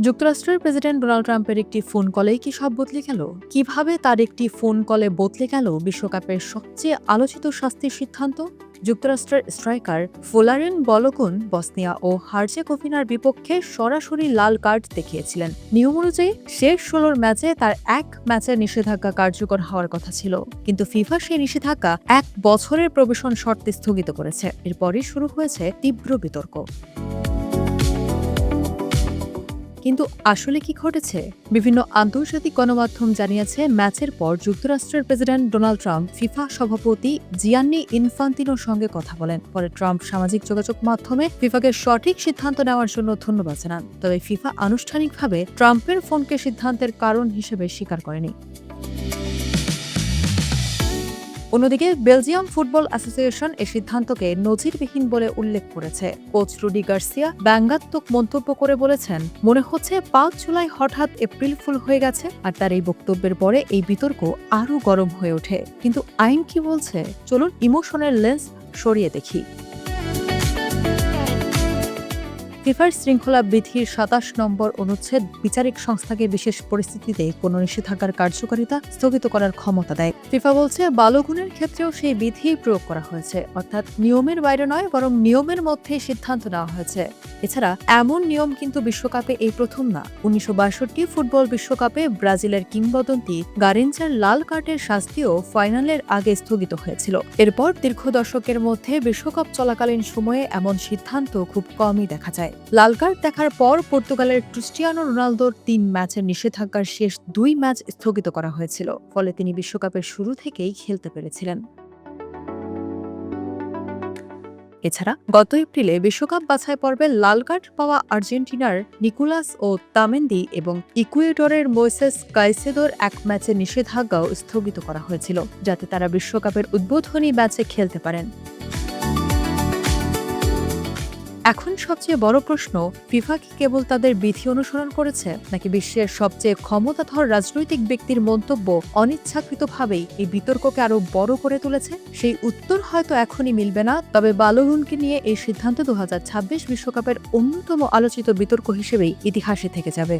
যুক্তরাষ্ট্রের president Donald ট্রাম্পের একটি ফোন কলেই কি সব বদলে গেল? কিভাবে তার একটি ফোন কলে বদলে গেল বিশ্বকাপের সবচেয়ে আলোচিত শাস্তির সিদ্ধান্ত? যুক্তরাষ্ট্রের স্ট্রাইকার ফোলারিন বলগুন বসনিয়া ও হার্জেগোভিনার বিপক্ষে সরাসরি লাল কার্ড দেখিয়েছিলেন। নিয়ম অনুযায়ী শেষ ১৬ ম্যাচে তার এক ম্যাচের নিষেধাজ্ঞা কার্যকর হওয়ার কথা ছিল, কিন্তু ফিফা সেই নিষেধাজ্ঞা ১ বছরের প্রবেশন শর্তে স্থগিত করেছে। এরপরই শুরু হয়েছে তীব্র বিতর্ক। কিন্তু আসলে কি ঘটেছে? বিভিন্ন আন্তর্জাতিক গণমাধ্যম জানিয়েছে, ম্যাচের পর যুক্তরাষ্ট্রের প্রেসিডেন্ট ডোনাল্ড ট্রাম্প ফিফা সভাপতি জিয়ান্নি ইনফান্তিনোর সঙ্গে কথা বলেন। পরে ট্রাম্প সামাজিক যোগাযোগ মাধ্যমে ফিফাকে সঠিক সিদ্ধান্ত নেওয়ার জন্য ধন্যবাদ জানান। তবে ফিফা আনুষ্ঠানিকভাবে ট্রাম্পের ফোনকে সিদ্ধান্তের কারণ হিসেবে স্বীকার করেনি। অন্যদিকে বেলজিয়াম ফুটবল অ্যাসোসিয়েশন এ সিদ্ধান্তকে নজিরবিহীন বলে উল্লেখ করেছে। কোচ রুডি গার্সিয়া ব্যঙ্গাত্মক মন্তব্য করে বলেছেন, মনে হচ্ছে ৫ জুলাই হঠাৎ এপ্রিল ফুল হয়ে গেছে। আর তার এই বক্তব্যের পরে এই বিতর্ক আরও গরম হয়ে ওঠে। কিন্তু আইন কি বলছে? চলুন ইমোশনের লেন্স সরিয়ে দেখি। ফিফার শৃঙ্খলা বিধির ২৭ নম্বর অনুচ্ছেদ বিচারিক সংস্থাকে বিশেষ পরিস্থিতিতে কোনো নিষেধাজ্ঞার কার্যকারিতা স্থগিত করার ক্ষমতা দেয়। ফিফা বলছে, বালগুনের ক্ষেত্রেও সেই বিধি প্রয়োগ করা হয়েছে, অর্থাৎ নিয়মের বাইরে নয়, বরং নিয়মের মধ্যেই সিদ্ধান্ত নেওয়া হয়েছে। এছাড়া এমন নিয়ম কিন্তু বিশ্বকাপে এই প্রথম না। ১৯৬২ ফুটবল বিশ্বকাপে ব্রাজিলের কিংবদন্তি গারেঞ্জার লাল কার্ডের শাস্তিও ফাইনালের আগে স্থগিত হয়েছিল। এরপর দীর্ঘ দশকের মধ্যে বিশ্বকাপ চলাকালীন সময়ে এমন সিদ্ধান্ত খুব কমই দেখা যায়। লাল কার্ড দেখার পর পর্তুগালের ক্রিস্টিয়ানো রোনালদোর ৩ ম্যাচের নিষেধাজ্ঞার শেষ ২ ম্যাচ স্থগিত করা হয়েছিল। ফলে তিনি বিশ্বকাপের শুরু থেকেই খেলতে পেরেছিলেন। এছাড়া গত এপ্রিলে বিশ্বকাপ বাছাই পর্বে লাল কার্ড পাওয়া আর্জেন্টিনার নিকোলাস ও তামেন্দি এবং ইকুয়েডরের মোইসেস কাইসেদোর এক ম্যাচের নিষেধাজ্ঞাও স্থগিত করা হয়েছিল, যাতে তারা বিশ্বকাপের উদ্বোধনী ম্যাচে খেলতে পারেন। এখন সবচেয়ে বড় প্রশ্ন, ফিফা কি কেবল তাদের বিধি অনুসরণ করেছে, নাকি বিশ্বের সবচেয়ে ক্ষমতাধর রাজনৈতিক ব্যক্তির মন্তব্য অনিচ্ছাকৃতভাবেই এই বিতর্ককে আরো বড় করে তুলেছে? সেই উত্তর হয়তো এখনই মিলবে না, তবে বালগুনকে নিয়ে এই সিদ্ধান্ত ২০২৬ বিশ্বকাপের অন্যতম আলোচিত বিতর্ক হিসেবেই ইতিহাসে থেকে যাবে।